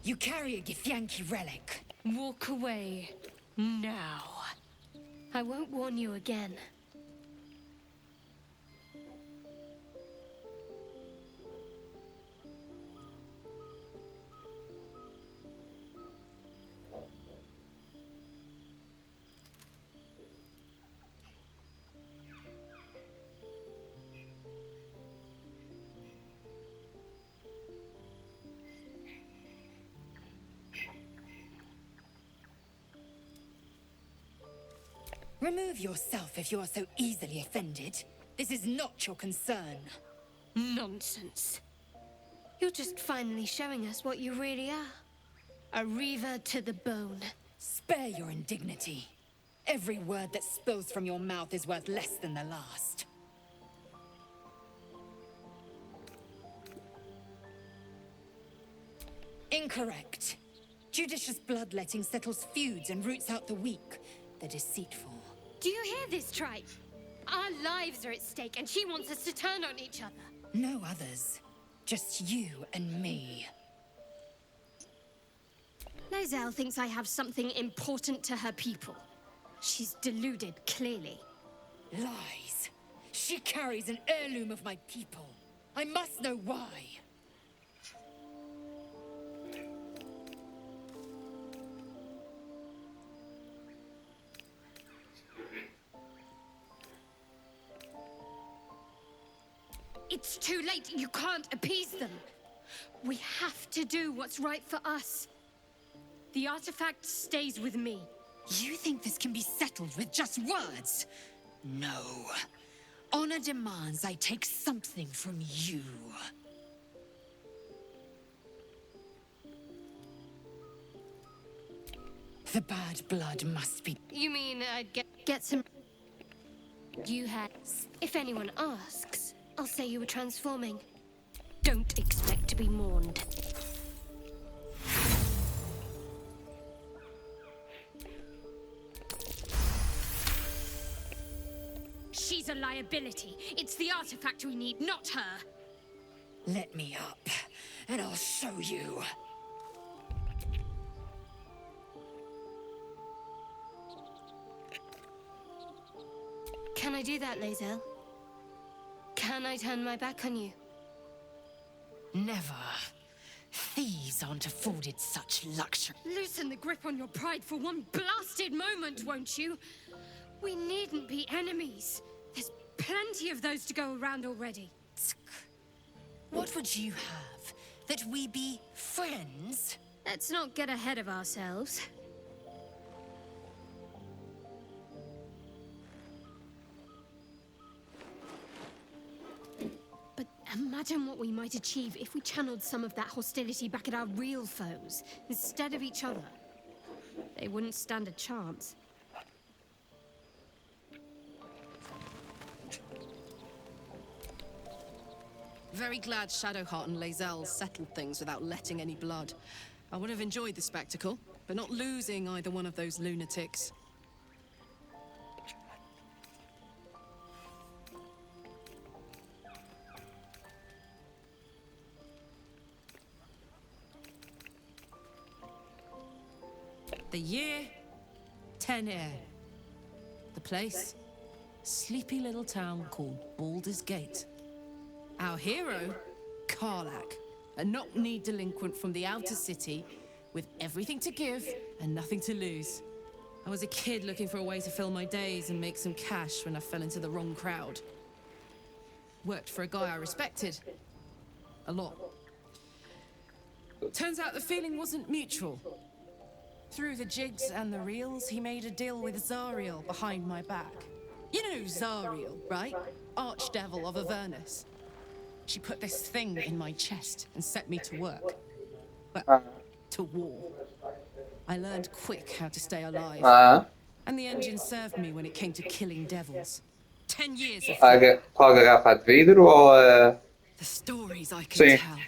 You carry a Githyanki relic. Walk away. Now. I won't warn you again. Remove yourself if you are so easily offended. This is not your concern. Nonsense. You're just finally showing us what you really are. A reaver to the bone. Spare your indignity. Every word that spills from your mouth is worth less than the last. Incorrect. Judicious bloodletting settles feuds and roots out the weak, the deceitful. Do you hear this, tribe? Our lives are at stake, and she wants us to turn on each other. No others. Just you and me. Lae'zel thinks I have something important to her people. She's deluded, clearly. Lies. She carries an heirloom of my people. I must know why. It's too late. You can't appease them. We have to do what's right for us. The artifact stays with me. You think this can be settled with just words? No. Honor demands I take something from you. The bad blood must be... You mean I'd get some... You had... If anyone asks, I'll say you were transforming. Don't expect to be mourned. She's a liability. It's the artifact we need, not her. Let me up, and I'll show you. Can I do that, Lae'zel? Can I turn my back on you? Never. Thieves aren't afforded such luxury. Loosen the grip on your pride for one blasted moment, won't you? We needn't be enemies. There's plenty of those to go around already. What would you have? That we be friends? Let's not get ahead of ourselves. But imagine what we might achieve if we channeled some of that hostility back at our real foes, instead of each other. They wouldn't stand a chance. Very glad Shadowheart and Lae'zel settled things without letting any blood. I would have enjoyed the spectacle, but not losing either one of those lunatics. The year, 10 Air. The place, sleepy little town called Baldur's Gate. Our hero, Karlach, a knock-knee delinquent from the outer city, with everything to give and nothing to lose. I was a kid looking for a way to fill my days and make some cash when I fell into the wrong crowd. Worked for a guy I respected. A lot. Turns out the feeling wasn't mutual. Through the jigs and the reels, he made a deal with Zariel behind my back. You know Zariel, right? Archdevil of Avernus. She put this thing in my chest and set me to work. Well, to war. I learned quick how to stay alive. And the engine served me when it came to killing devils. 10 years of Paga a garrafa de vidro ou... The stories I could Sim. tell.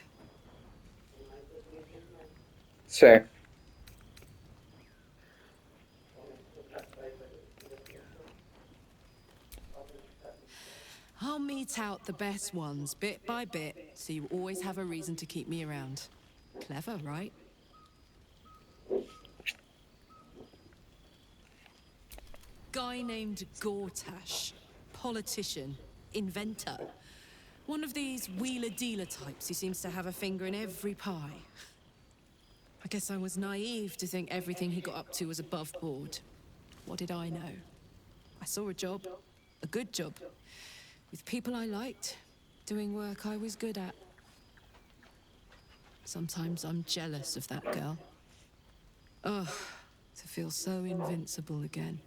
Sim. I'll mete out the best ones bit by bit, so you always have a reason to keep me around. Clever, right? guy named Gortash. Politician. Inventor. One of these wheeler-dealer types who seems to have a finger in every pie. I guess I was naive to think everything he got up to was above board. What did I know? I saw a job. A good job. With people I liked. Doing work I was good at. Sometimes I'm jealous of that girl. Oh, to feel so invincible again.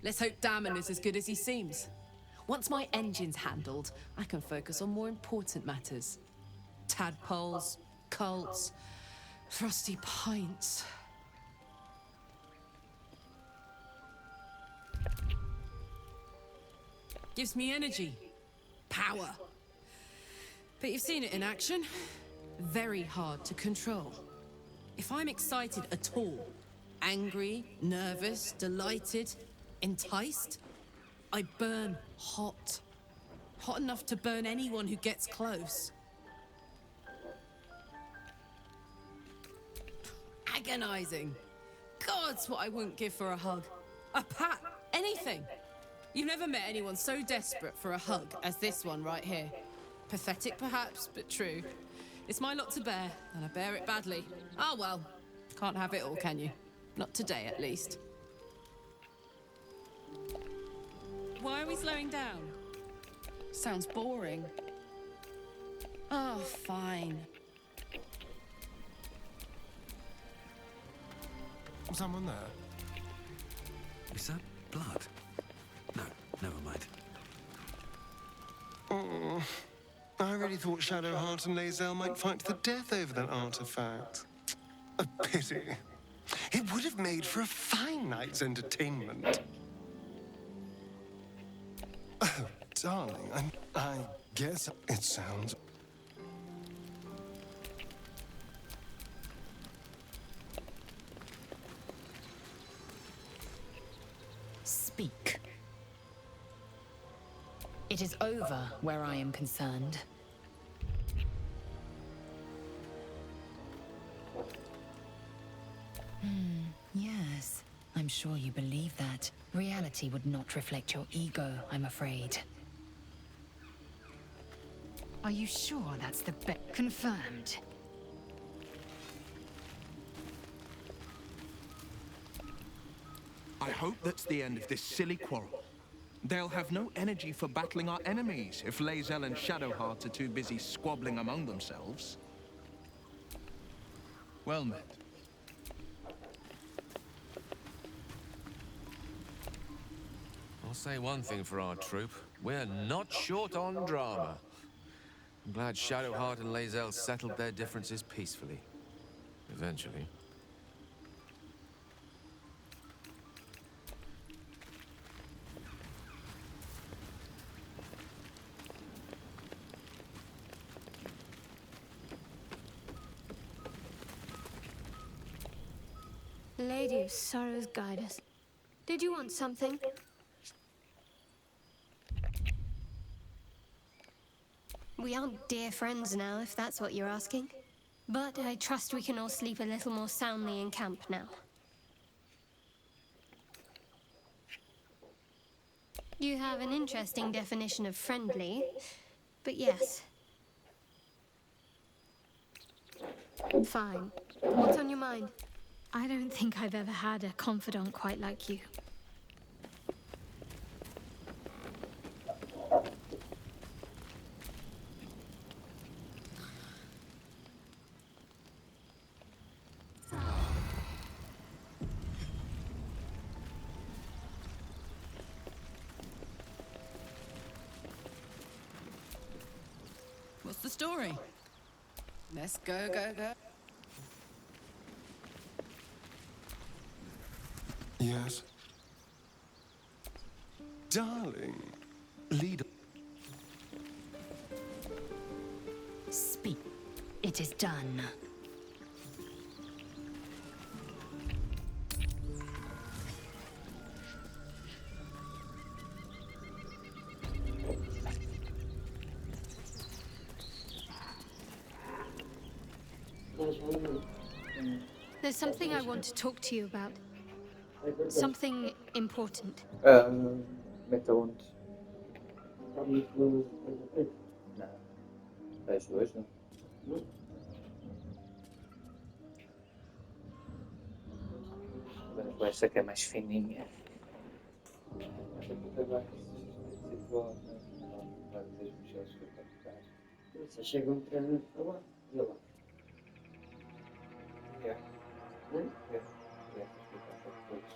Let's hope Damon is as good as he seems. Once my engine's handled, I can focus on more important matters. Tadpoles, cults, frosty pints. Gives me energy, power. But you've seen it in action. Very hard to control. If I'm excited at all, angry, nervous, delighted, enticed, I burn hot. Hot enough to burn anyone who gets close. Agonizing. God's what I wouldn't give for a hug. A pat, anything. You've never met anyone so desperate for a hug as this one right here. Pathetic perhaps, but true. It's my lot to bear, and I bear it badly. Ah well, can't have it all, can you? Not today, at least. Why are we slowing down? Sounds boring. Oh, fine. Someone there? Is that blood? No, never mind. Oh, I really thought Shadowheart and Lae'zel might fight to the death over that artifact. A pity. It would have made for a fine night's entertainment. Oh, darling, I guess it sounds... Speak. It is over where I am concerned. Yes. I'm sure you believe that. Reality would not reflect your ego, I'm afraid. Are you sure that's the bet? Confirmed. I hope that's the end of this silly quarrel. They'll have no energy for battling our enemies if Lae'zel and Shadowheart are too busy squabbling among themselves. Well met. I'll say one thing for our troop. We're not short on drama. I'm glad Shadowheart and Lae'zel settled their differences peacefully. Eventually. Lady of Sorrows, guide us. Did you want something? We aren't dear friends now, if that's what you're asking. But I trust we can all sleep a little more soundly in camp now. You have an interesting definition of friendly, but yes. Fine. What's on your mind? I don't think I've ever had a confidant quite like you. What's the story? Let's go, go, go. Yes? Darling, lead... Speak. It is done. There's something I want to talk to you about. Something important. Met de hond. Nou, hij is rustig. Agora com esta que é mais fininha. Esta puta vai situar várias das mochilas que eu tenho de casa. Vocês chegam para lá. E lá. Yeah. Né? Yeah. Yeah. Fica todos.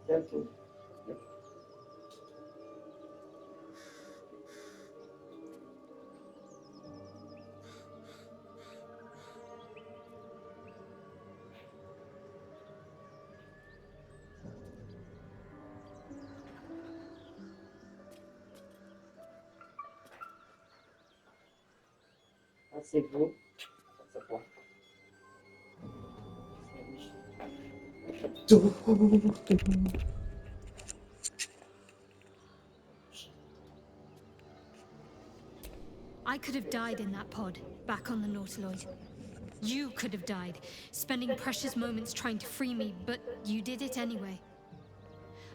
Certo? Aceitou. Essa porta. I could have died in that pod, back on the Nautiloid. You could have died, spending precious moments trying to free me, but you did it anyway.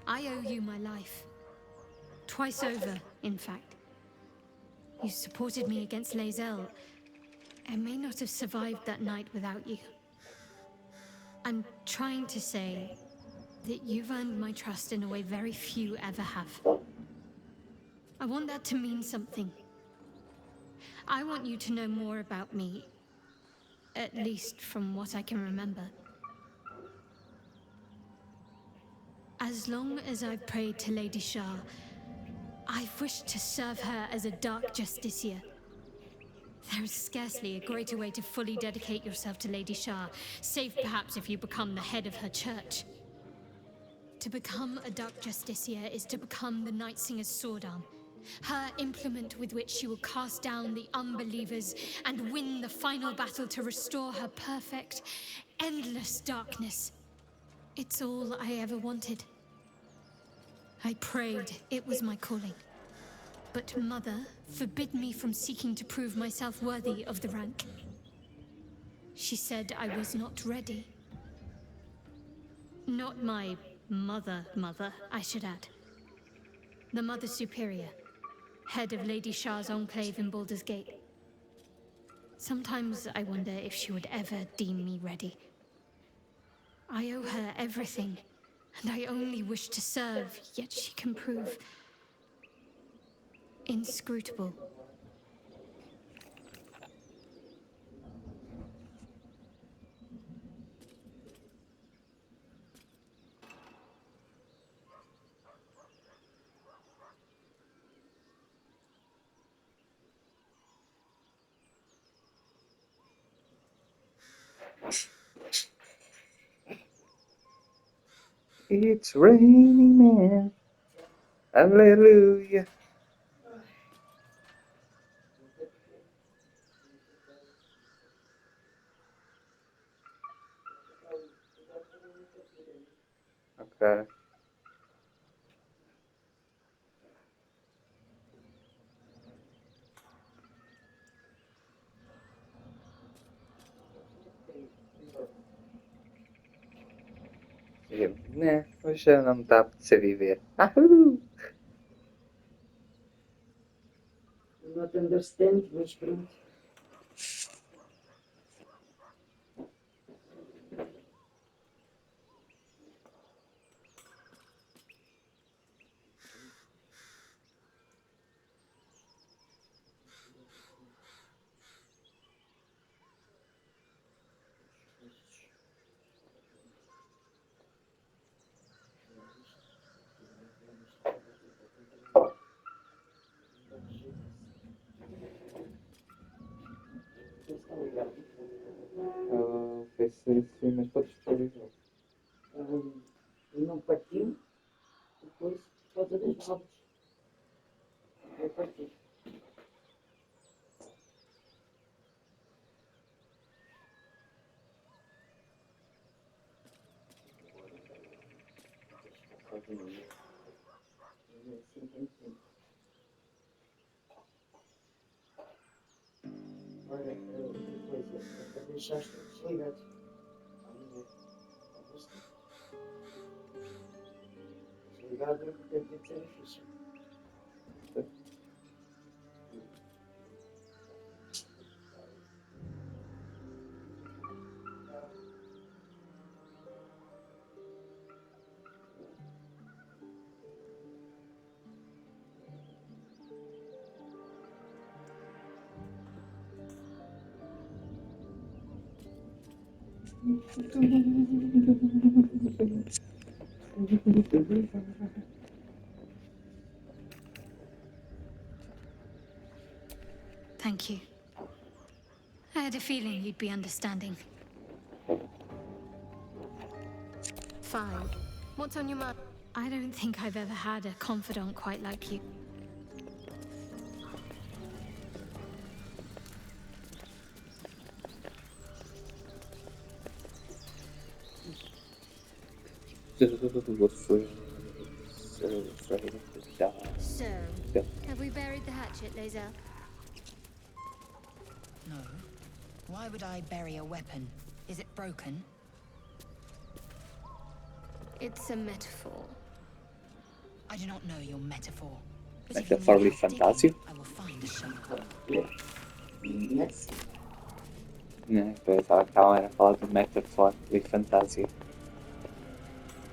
I owe you my life. Twice over, in fact. You supported me against Lae'zel. I may not have survived that night without you. I'm trying to say that you've earned my trust in a way very few ever have. I want that to mean something. I want you to know more about me, at least from what I can remember. As long as I've prayed to Lady Shah, I've wished to serve her as a Dark Justiciar. There is scarcely a greater way to fully dedicate yourself to Lady Shah, save perhaps if you become the head of her church. To become a Dark Justiciar is to become the Night Singer's sword arm, her implement with which she will cast down the unbelievers and win the final battle to restore her perfect, endless darkness. It's all I ever wanted. I prayed it was my calling. But Mother forbid me from seeking to prove myself worthy of the rank. She said I was not ready. Not my mother, I should add. The Mother Superior, head of Lady Shah's enclave in Baldur's Gate. Sometimes I wonder if she would ever deem me ready. I owe her everything, and I only wish to serve, yet she can prove inscrutable. It's raining man. Hallelujah. Ok. Né, hoje já não me está a apetecer viver. Not understand, mas pronto. Fez sim, mas podes dizer. Não partiu, depois por causa das válvulas. Vai partir. Olha. deixaste desligado. Vamos ver. Vamos ver. Desligado é porque tem que ser a ficha. Thank you. I had a feeling you'd be understanding. Fine. What's on your mind? I don't think I've ever had a confidant quite like you. So, have we buried the hatchet, Lae'zel? No. Why would I bury a weapon? Is it broken? It's a metaphor. I do not know your metaphor. But if Metaphor you need with help fantasy? digging, I will find a shovel. Yes. Né, pensava que ela era falar do Metaphor with Fantasy.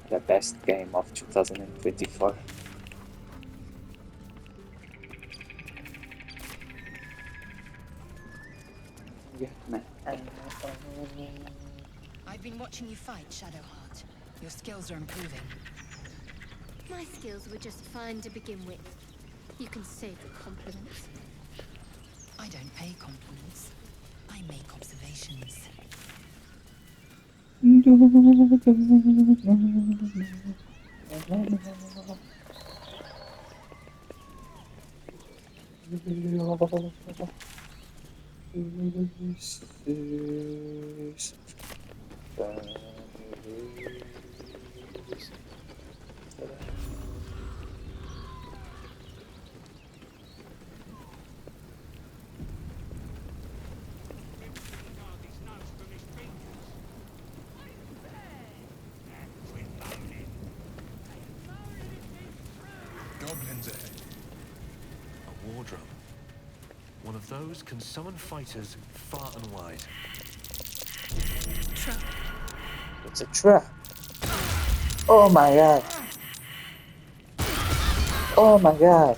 The best game of 2024. Yeah, man. I've been watching you fight, Shadowheart. Your skills are improving. My skills were just fine to begin with. You can save the compliments. I don't pay compliments. I make observations. Goblins ahead. A war drum. One of those can summon fighters far and wide. It's a trap. Oh my god. Oh my god.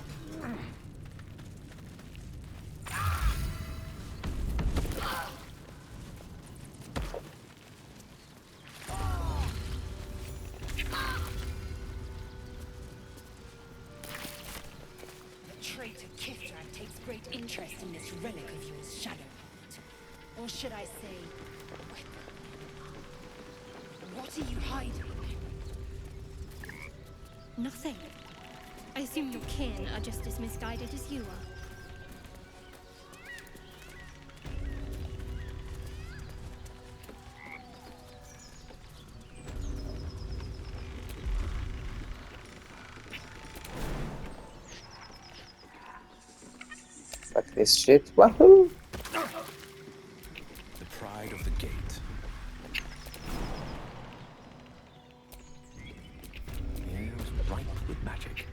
The traitor Kithrak takes great interest in this relic of yours, Shadowheart. Or should I say, weapon? What are you hiding? Nothing. I assume your kin are just as misguided as you are. Fuck this shit. Wahoo! The pride of the gate. The air is ripe with magic.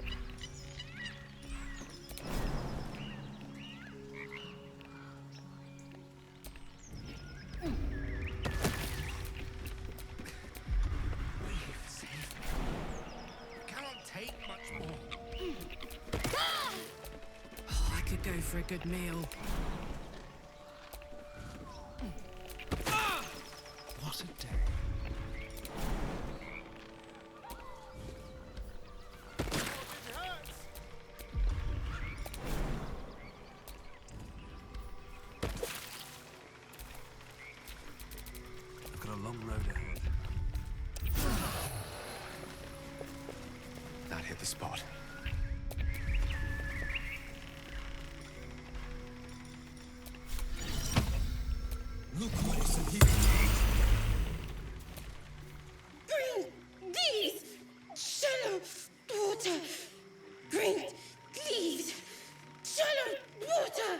Cannot take much more. Oh, I could go for a good meal. What a day. I've got a long road ahead. That hit the spot. Look what is in here. Bring these! Shallow water! Bring these! Shallow water!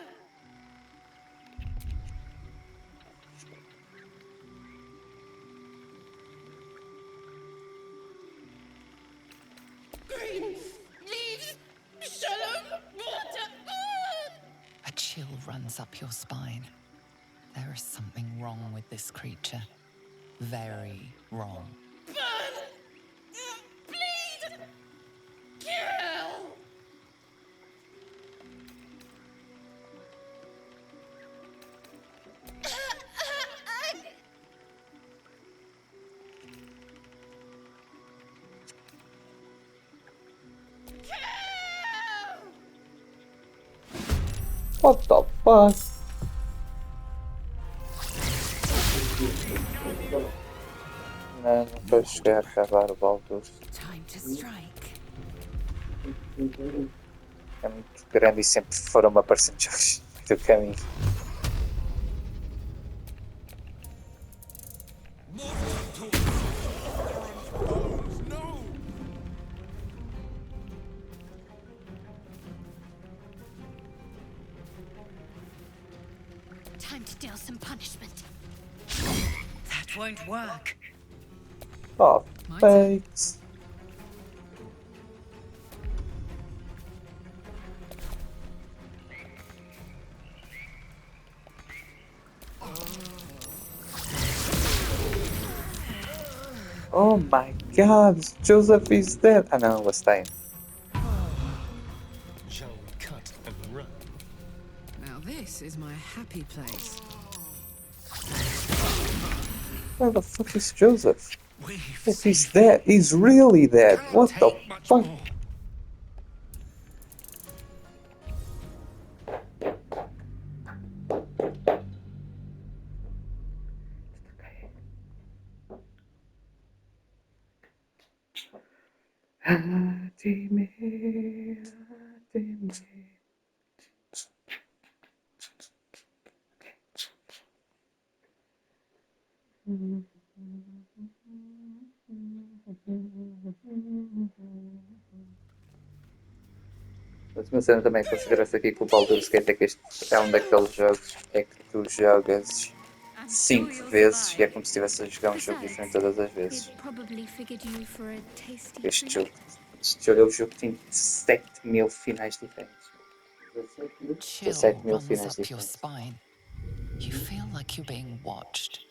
runs up your spine. There is something wrong with this creature. Very wrong. Bleed! Kill! What the fuck? Não, nunca cheguei a acabar o Baldur. Time to strike. É muito grande e sempre foram aparecendo jogos do caminho. Time to deal some punishment. That won't work. Oh, thanks. Oh my god, Joseph is dead. Ah não, was time. Shall we cut and run? Now this is my happy place. Where the fuck is Joseph? If he's dead, he's really dead. What the fuck? Mas uma cena também considera-se aqui que o Baldur's Gate é que este é um daqueles jogos é que tu jogas 5 vezes e é como se estivesse a jogar um jogo diferente todas as vezes. Este jogo é o jogo que tem 7.000 finais diferentes. Chill 17.000 runs finais up your diferentes. spine. You feel like you're being watched.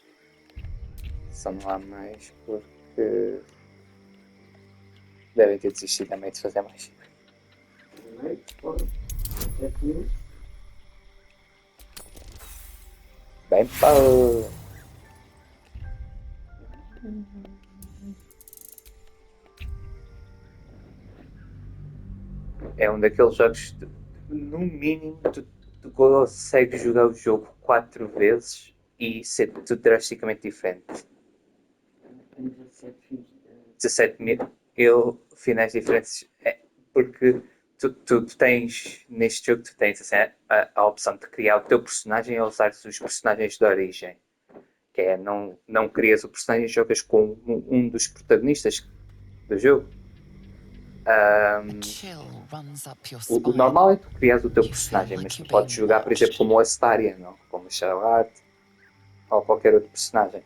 Só não há mais porque devem ter desistido também de fazer mais. Bem pá! É um daqueles jogos que, no mínimo, tu consegues jogar o jogo 4 vezes e ser tudo drasticamente diferente. 17.000 finais diferentes. Porque tu tens, neste jogo, tu tens assim, a opção de criar o teu personagem ou usar os personagens de origem. Que é, não crias o personagem, jogas com um dos protagonistas do jogo. O normal é tu crias o teu personagem, mas tu podes jogar, por exemplo, como o Astarion, ou como o Shadowheart, ou qualquer outro personagem.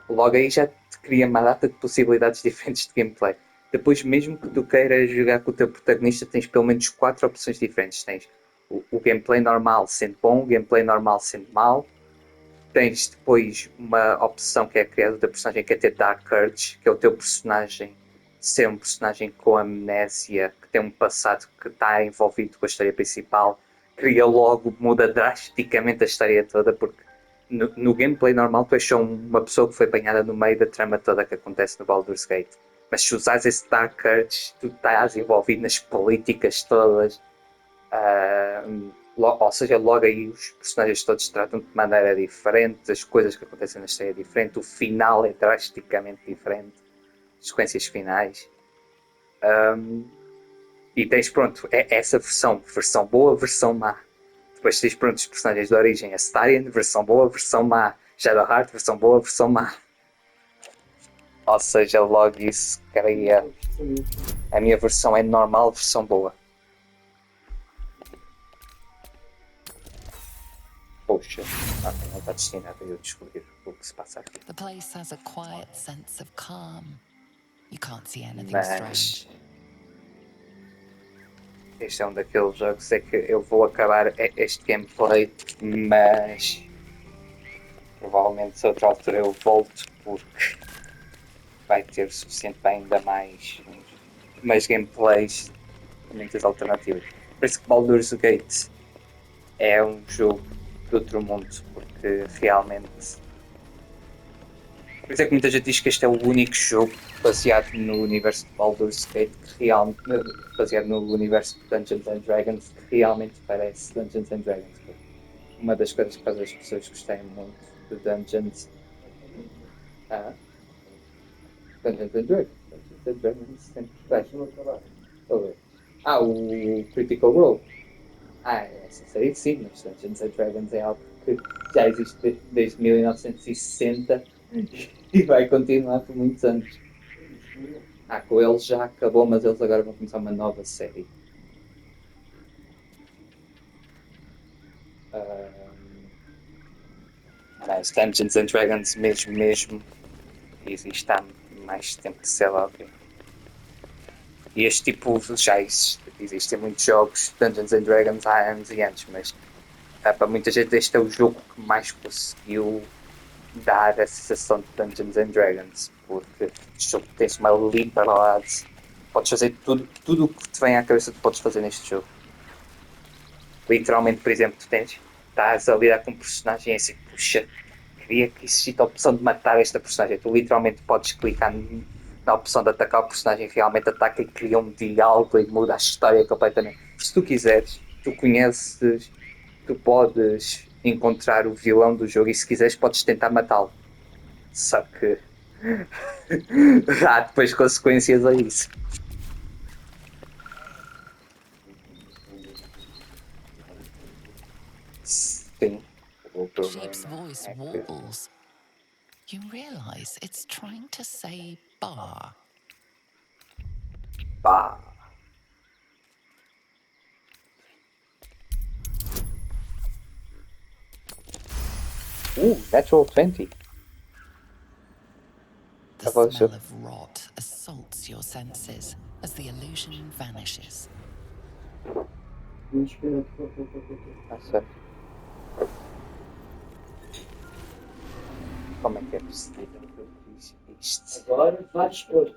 Logo aí já te cria uma data de possibilidades diferentes de gameplay. Depois, mesmo que tu queiras jogar com o teu protagonista, tens pelo menos 4 opções diferentes. Tens o gameplay normal sendo bom, o gameplay normal sendo mau. Tens depois uma opção que é criar o teu personagem, que é ter Dark Urge, que é o teu personagem ser um personagem com amnésia, que tem um passado que está envolvido com a história principal. Cria logo, muda drasticamente a história toda, porque no gameplay normal tu és só uma pessoa que foi apanhada no meio da trama toda que acontece no Baldur's Gate. Mas se usares esse Dark Urge, tu estás envolvido nas políticas todas. Ou seja, logo aí os personagens todos tratam de maneira diferente, as coisas que acontecem na história é diferente, o final é drasticamente diferente, sequências finais. E tens, pronto, essa versão boa, versão má. Depois tens, pronto, os personagens de origem, Astarion, versão boa, versão má. Shadowheart, versão boa, versão má. Ou seja, logo isso cria... A minha versão é normal, versão boa. Poxa, não está destinado a eu descobrir o que se passa aqui. The place has a quiet sense of calm. You can't see anything strange. este é um daqueles jogos é que eu vou acabar este gameplay, mas provavelmente a outra altura eu volto porque vai ter suficiente para ainda mais gameplays, muitas alternativas. Por isso que Baldur's Gate é um jogo de outro mundo, porque realmente. Por isso é que muita gente diz que este é o único jogo baseado no universo de Baldur's Gate que realmente. Baseado no universo de Dungeons and Dragons que realmente parece Dungeons and Dragons. Uma das coisas que faz as pessoas gostarem muito de Dungeons. Ah, Dungeons and Dragons. Dungeons and Dragons sempre gostei. Ah, o Critical Role. Ah, essa série sim, mas Dungeons and Dragons é algo que já existe desde 1960 e vai continuar por muitos anos. Ah, com eles já acabou, mas eles agora vão começar uma nova série. Mas Dungeons and Dragons mesmo existe há mais tempo que sei lá o quê. E este tipo já existem muitos jogos Dungeons and Dragons há anos e anos, mas para muita gente este é o jogo que mais conseguiu dar a sensação de Dungeons and Dragons, porque este jogo tens uma liberdade, podes fazer tudo o que te vem à cabeça, tu podes fazer neste jogo. Literalmente, por exemplo, estás a lidar com um personagem assim, puxa, queria que existisse a opção de matar esta personagem. Tu literalmente podes clicar na opção de atacar o personagem, realmente ataca e cria um diálogo e muda a história completamente. Se tu quiseres, tu conheces, tu podes encontrar o vilão do jogo e se quiseres podes tentar matá-lo. Só que há depois consequências a isso. Sim. Sheep's voice warbles. You realize it's trying to say bar. Bah. Natural 20. The smell of rot assaults your senses as the illusion vanishes. Como é que é possível isto? Agora vais pôr.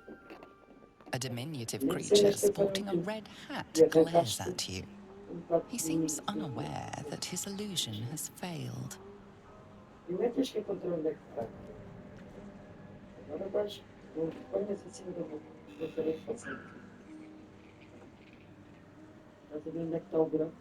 A diminutive creature sporting a red hat glares at you. He seems unaware that his illusion has failed. Primeiro tens que encontrar onde é que está. Agora vais. Põe-se em cima da boca. Vou saber fazer. Estás a ver onde é que está o buraco?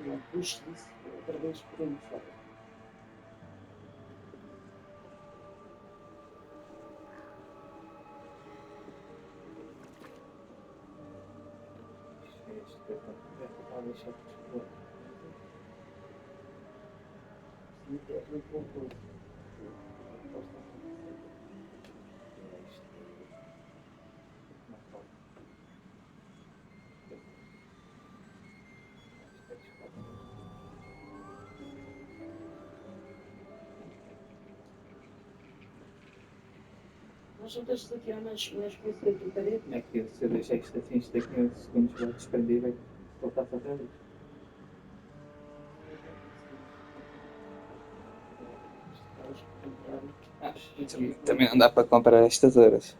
Não puxe isso outra vez por dentro fora. Mas não tens de tirar mais coisas da parede. É que se eu deixar isto assim, isto daqui a uns segundos vai desprender e vai voltar para trás. Também não dá para comprar estas horas.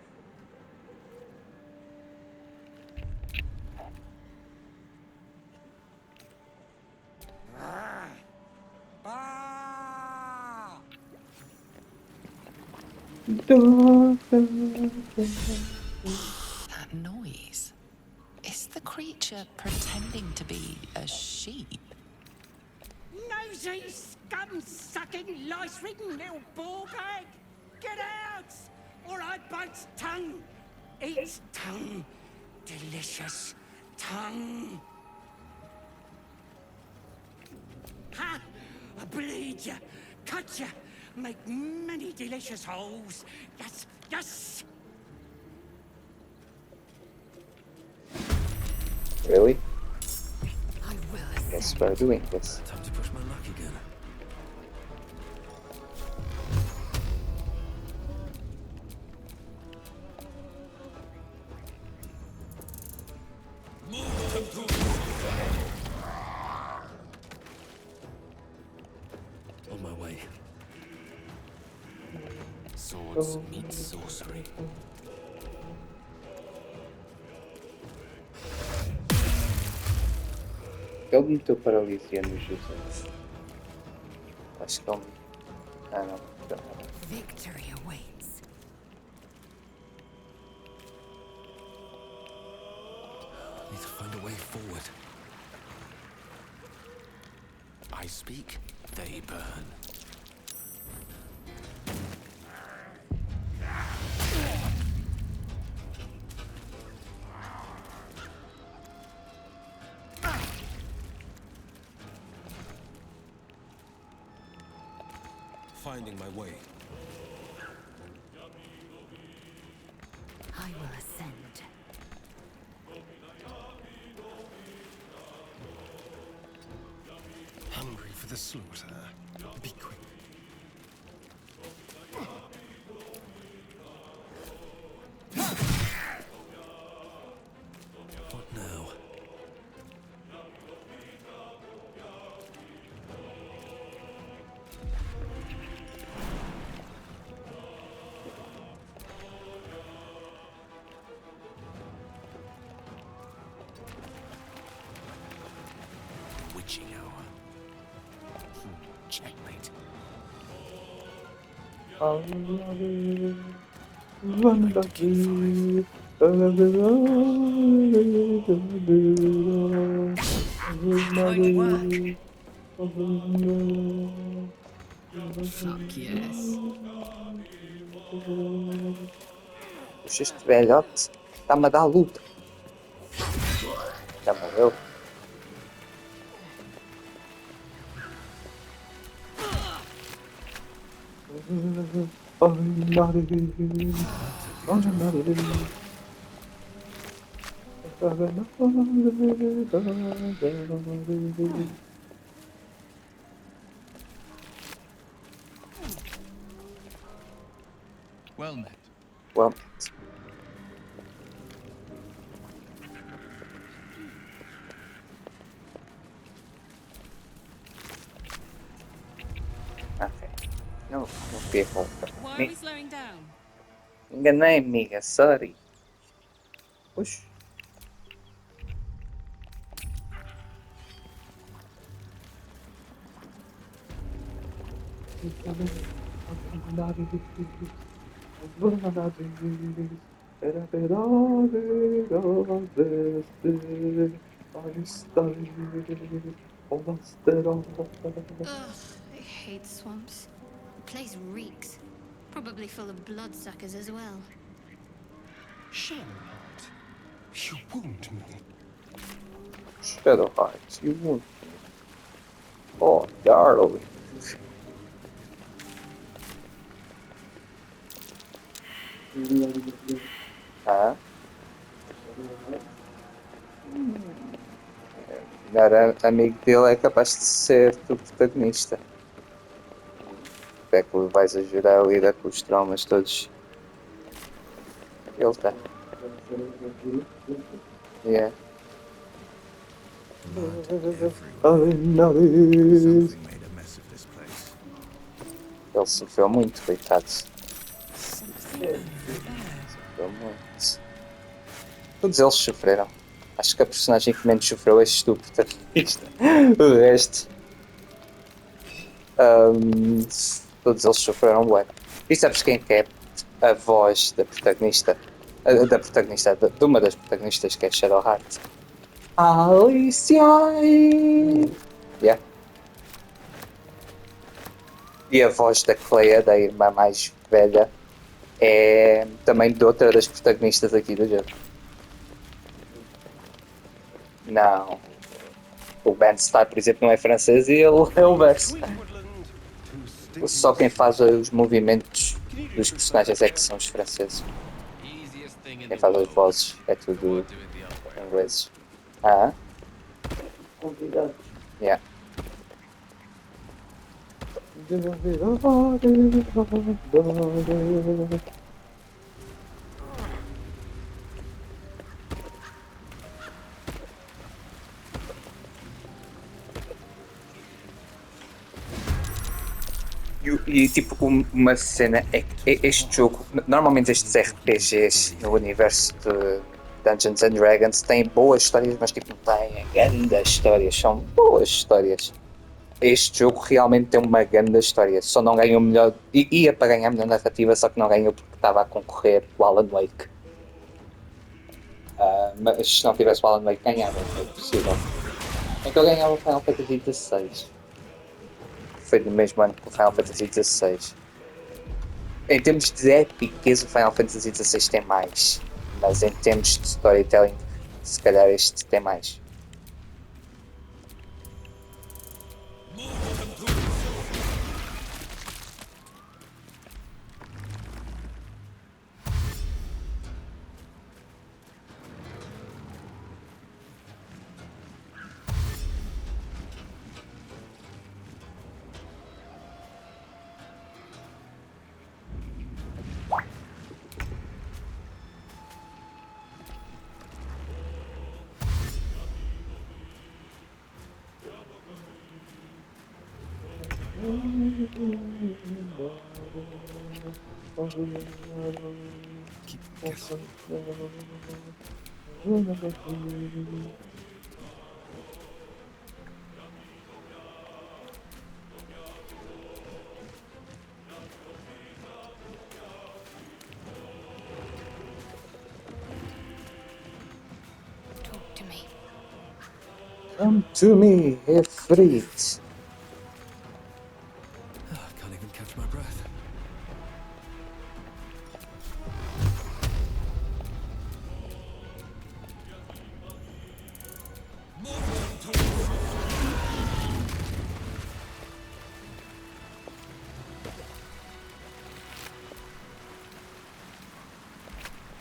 That noise. Is the creature pretending to be a sheep? Nosy, scum-sucking, lice-ridden little ball-bag! Get out! Or I bite tongue! Eat tongue! Delicious tongue! Ha! I bleed you, cut you, make many delicious holes. Yes, yes! Really? I will Yes, ascend. we're doing this. Time to push my luck again. On my way. Swords meet sorcery. Ele meteu paralisia no Jesus. Acho que ele. Ah, não. Victory awaits. Need to find a way forward. I speak, they burn. Finding my way. I will ascend. Hungry for the slaughter. Be quick. What now? Witching hour. Checkmate. Good work. Fuck yes. Este velhote está-me a dar luta. Já morreu. Well met. Well, ok. Não fui volta. Why are we slowing down? Enganei, amiga. Sorry. Puxa. Ugh, I hate swamps. The place reeks. Probably full of bloodsuckers as well. Shadowheart, you wound me. Shadowheart, you wound me. Oh, darling. Ah? O melhor amigo dele é capaz de ser o protagonista. É que o vais ajudar a lidar com os traumas todos. Ele tá. Yeah. Something made a mess of this place. Ele sofreu muito, coitado. Sofreu muito. Todos eles sofreram. Acho que a personagem que menos sofreu é este protagonista. O resto. Todos eles sofreram bué. E sabes quem que é a voz da protagonista? Da protagonista, de uma das protagonistas, que é Shadowheart. Alicia! Yeah. E a voz da Clea, da irmã mais velha, é também de outra das protagonistas aqui do jogo. Não. O Ben Starr, por exemplo, não é francês e ele é o verso. Só quem faz os movimentos dos personagens é que são os franceses. Quem faz as vozes é tudo ingleses. Ah, Convidados. yeah. Tipo, uma cena é que este jogo, normalmente estes RPGs no universo de Dungeons and Dragons têm boas histórias, mas tipo, não têm grandes histórias, são boas histórias. Este jogo realmente tem uma grande história, só não ganhou melhor, ia para ganhar melhor narrativa, só que não ganhou porque estava a concorrer com o Alan Wake. Mas se não tivesse o Alan Wake, ganhava, é possível. Então ganhava o Final Fantasy XVI. Foi no mesmo ano que o Final Fantasy XVI. Em termos de epiceza, o Final Fantasy XVI tem mais. Mas em termos de storytelling, se calhar este tem mais. Keep guessing. Talk to me. Come to me, Efrit. I can't even catch my breath.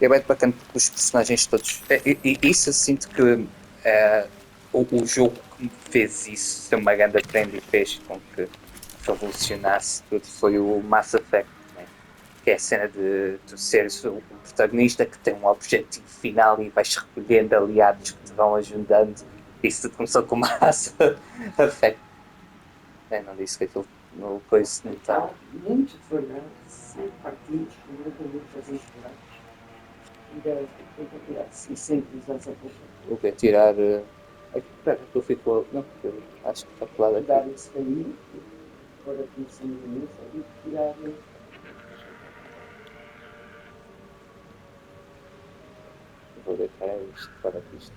É bem bacana porque os personagens todos. Isso eu sinto que o jogo que me fez isso, ser uma grande trend e fez com que revolucionasse tudo, foi o Mass Effect, né? Que é a cena de tu seres o protagonista que tem um objetivo final e vais recolhendo aliados que te vão ajudando. Isso tudo começou com o Mass Effect. Não disse que aquilo no coisa não está. Muito devagar, sem partidos, completamente fazer esperar. E sempre usar essa coisa. O que é tirar. Espera, que eu fico. Não, porque eu acho que está colado aqui. Dar esse caminho, agora começamos nisso, e tirar. Vou deixar isto para que isto.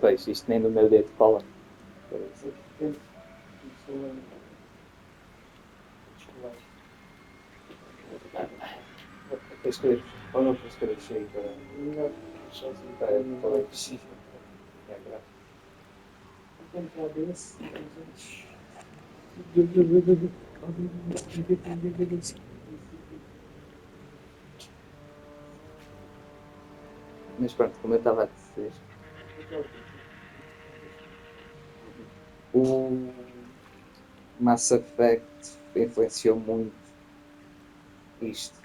Pois, isto nem no meu dedo cola. Escreves. Ou não escreves aí para. Não, sozinho para o psíquico. É grave. Tentar desse. Mas pronto, como eu estava a dizer, o Mass Effect influenciou muito isto.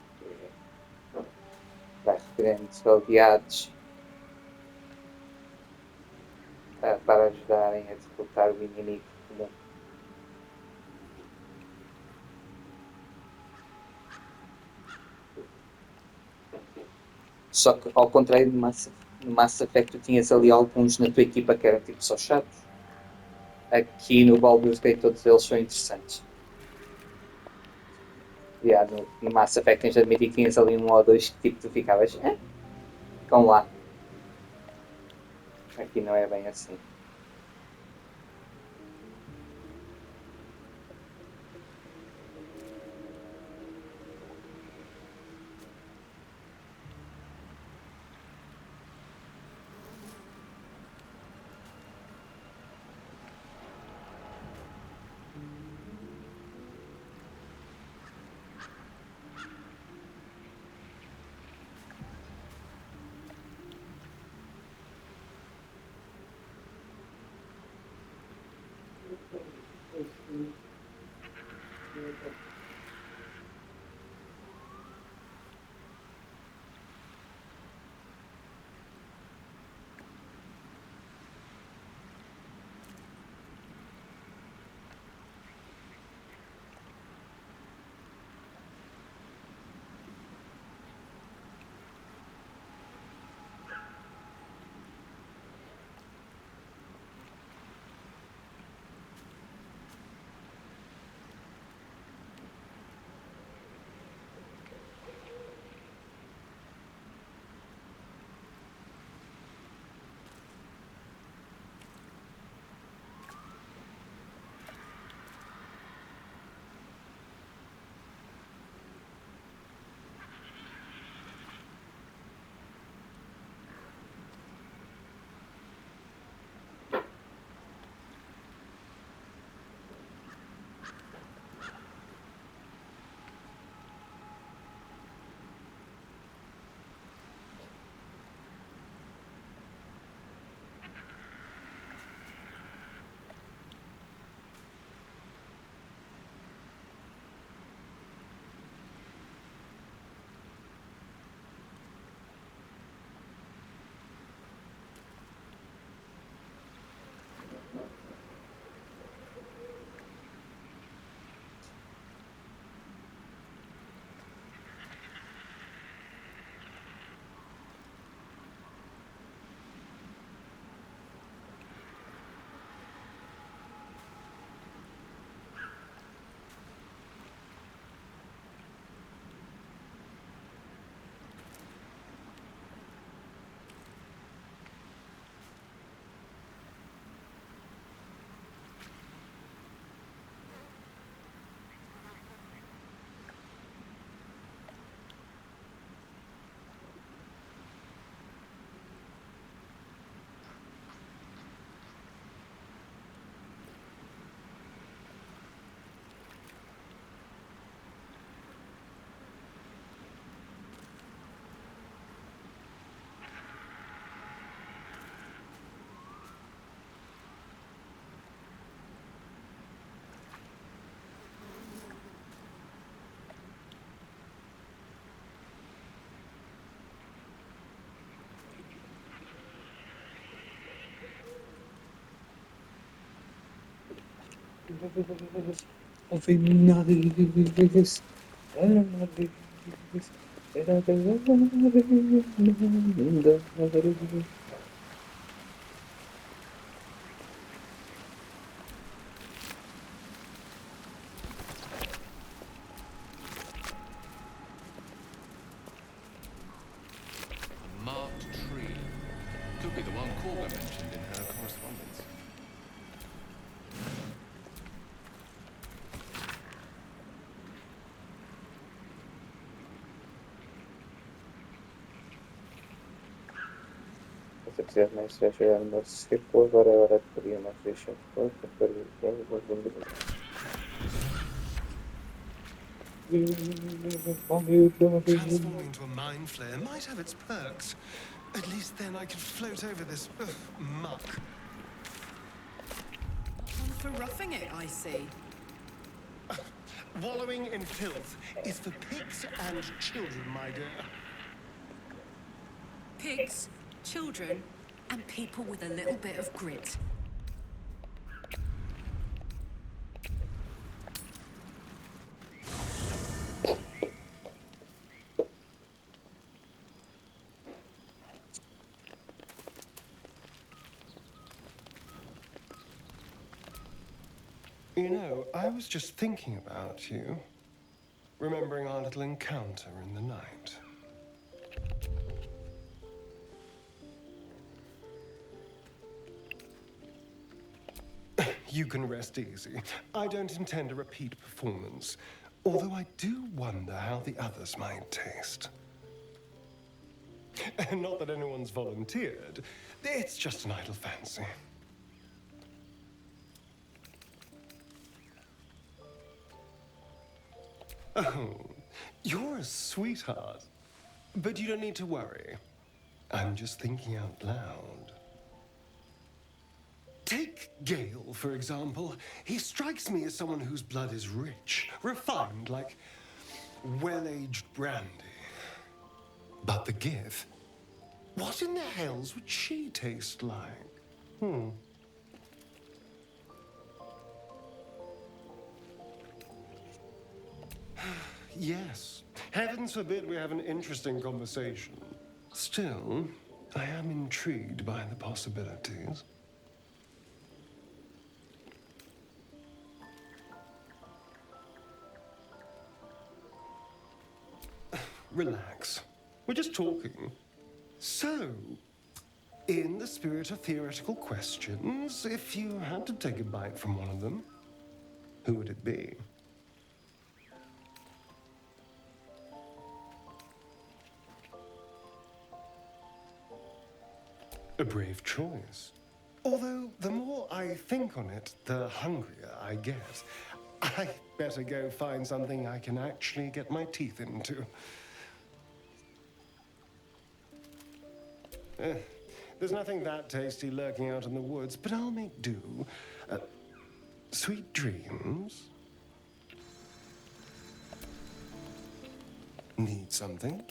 Vai requerendo aliados para ajudarem a derrotar o inimigo comum. Só que ao contrário do Mass Effect, tu tinhas ali alguns na tua equipa que eram tipo só chatos. Aqui no Baldur's Gate todos eles são interessantes. No Mass Effect tens de admitir que tinhas ali um ou dois que tipo tu ficavas. Ficam lá. Aqui não é bem assim. A marked tree. Could be the one Corba mentioned in her correspondence. Se quiser mais já chegar no nosso círculo, agora é hora de pedir uma ficha de força para o Transforming into a mind flare might have its perks. At least then I could float over this muck. One for roughing it, I see. Wallowing in filth is for pigs and children, my dear. Pigs, children, and people with a little bit of grit. You know, I was just thinking about you, remembering our little encounter in the night. You can rest easy. I don't intend a repeat performance, although I do wonder how the others might taste. Not that anyone's volunteered. It's just an idle fancy. Oh, you're a sweetheart. But you don't need to worry. I'm just thinking out loud. Take Gale, for example. He strikes me as someone whose blood is rich, refined, like well-aged brandy. But the Gith, what in the hells would she taste like? Yes. Heavens forbid we have an interesting conversation. Still, I am intrigued by the possibilities. Relax. We're just talking. So, in the spirit of theoretical questions, if you had to take a bite from one of them, who would it be? A brave choice. Although, the more I think on it, the hungrier I get. I better go find something I can actually get my teeth into. There's nothing that tasty lurking out in the woods, but I'll make do. Sweet dreams. Need something?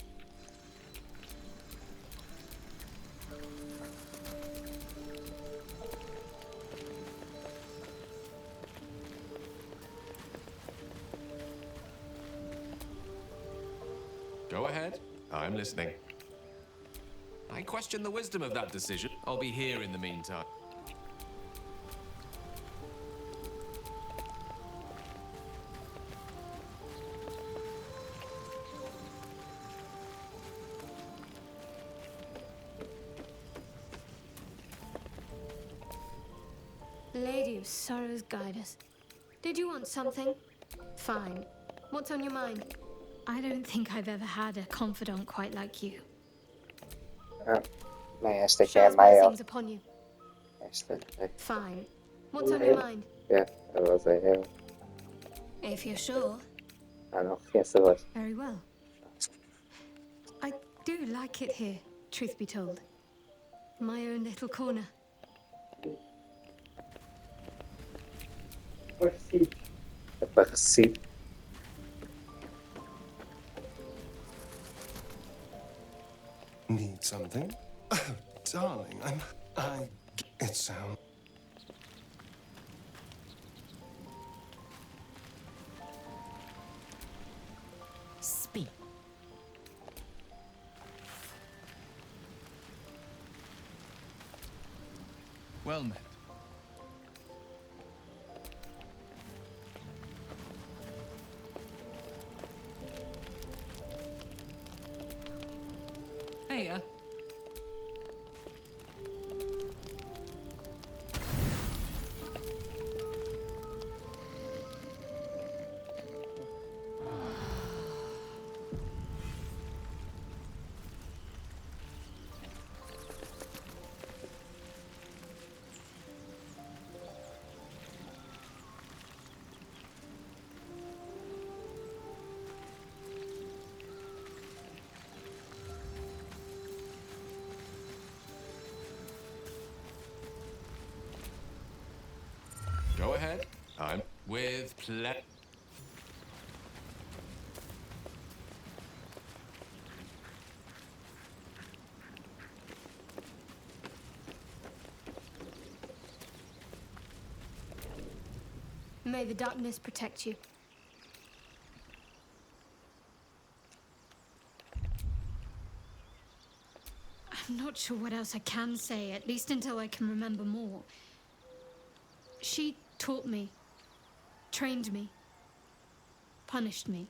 Go ahead. I'm listening. I question the wisdom of that decision. I'll be here in the meantime. Lady of Sorrows, guide us. Did you want something? Fine. What's on your mind? I don't think I've ever had a confidant quite like you. Nej, esta aqui é Shall's maior. blessings upon you. Esta aqui. Fine. What's on your mind? Yeah, eu vou dizer eu. If you're sure. Ah, não reconheço a voz. Very well. I do like it here, truth be told. My own little corner. É para Recife. Need something? Oh, darling, it sounds... Speak. Well met. Hey, Go ahead. I'm with May the darkness protect you. I'm not sure what else I can say, at least until I can remember more. She taught me, trained me, punished me.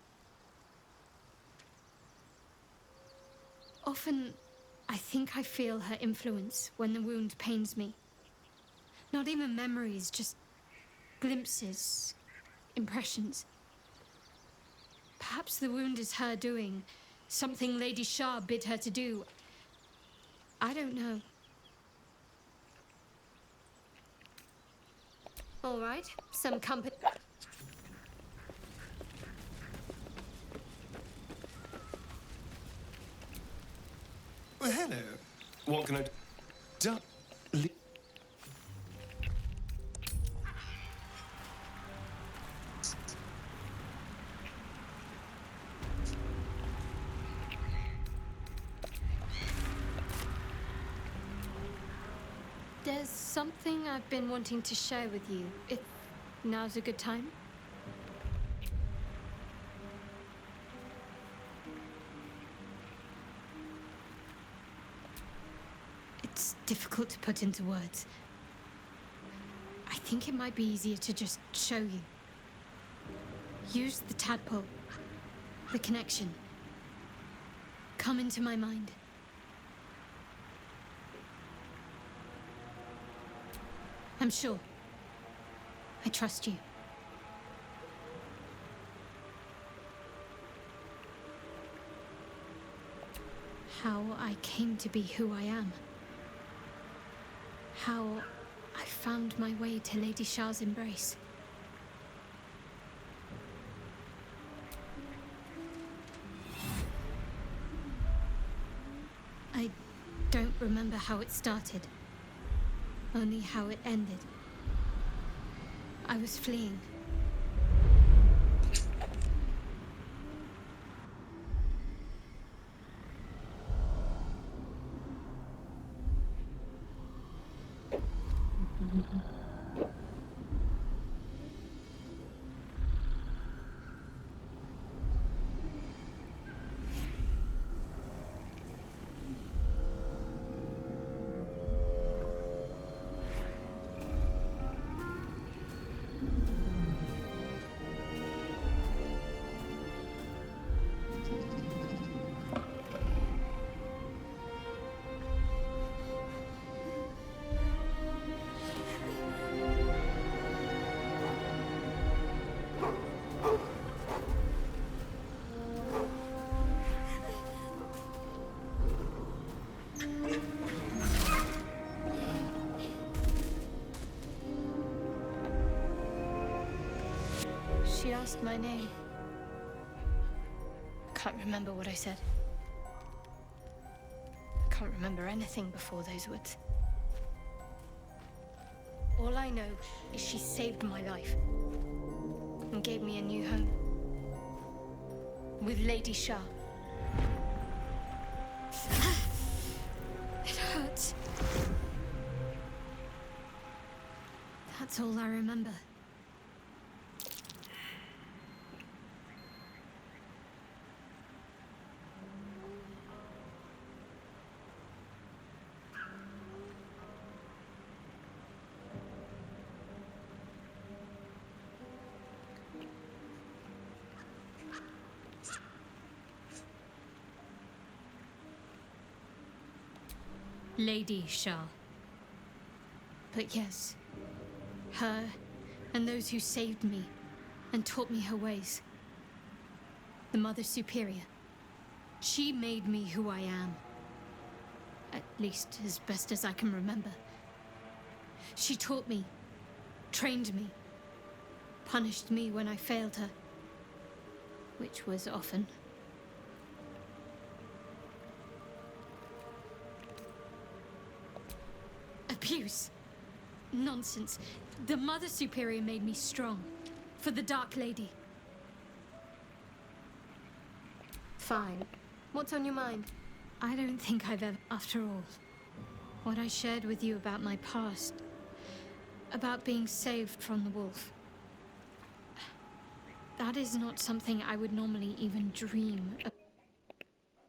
Often, I think I feel her influence when the wound pains me. Not even memories, just glimpses, impressions. Perhaps the wound is her doing, something Lady Shah bid her to do. I don't know. All right, some company. Well, hello. What can I do? There's something I've been wanting to share with you, if now's a good time. It's difficult to put into words. I think it might be easier to just show you. Use the tadpole, the connection. Come into my mind. I'm sure. I trust you. How I came to be who I am. How I found my way to Lady Shah's embrace. I don't remember how it started, only how it ended. I was fleeing. She asked my name. I can't remember what I said. I can't remember anything before those words. All I know is she saved my life and gave me a new home with Lady Shah. It hurts. That's all I remember. Lady Shah. But yes, her and those who saved me and taught me her ways. The Mother Superior. She made me who I am. At least as best as I can remember. She taught me, trained me, punished me when I failed her, which was often. Abuse. Nonsense. The Mother Superior made me strong. For the Dark Lady. Fine. What's on your mind? I don't think I've ever... After all, what I shared with you about my past, about being saved from the wolf, that is not something I would normally even dream of.